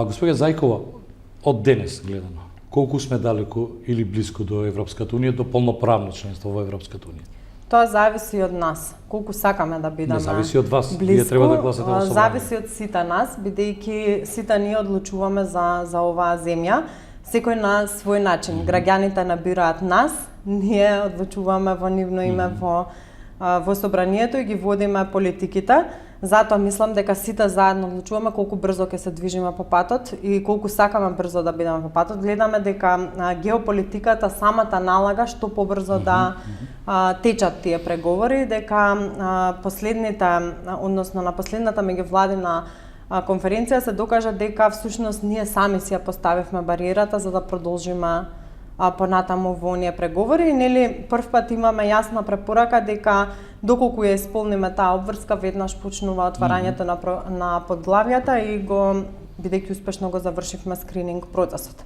Господја Зајкова, од денес гледано, колку сме далеко или близко до Европската Унија, до полноправно членство во Европската Унија? Тоа зависи од нас, колку сакаме да бидеме. Не зависи од вас, близко, вие треба да гласате во собрание. Зависи од сите нас, бидејќи сите ние одлучуваме за оваа земја, секој на свој начин. Граѓаните набираат нас, ние одлучуваме во нивно име во собранието и ги водиме политиките. Затоа мислам дека сите заедно одлучуваме колку брзо ќе се движиме по патот и колку сакаме брзо да бидеме по патот. Гледаме дека геополитиката самата налага што побрзо да течат тие преговори, дека на последната меѓувладина конференција се докажа дека всушност ние сами си ја поставивме бариерата за да продолжиме понатаму во оние преговори. Нели првпат имаме јасна препорака дека доколку ја исполниме таа обврска, веднаш почнува отварањето на подглавјата и бидејќи успешно го завршивме скрининг процесот.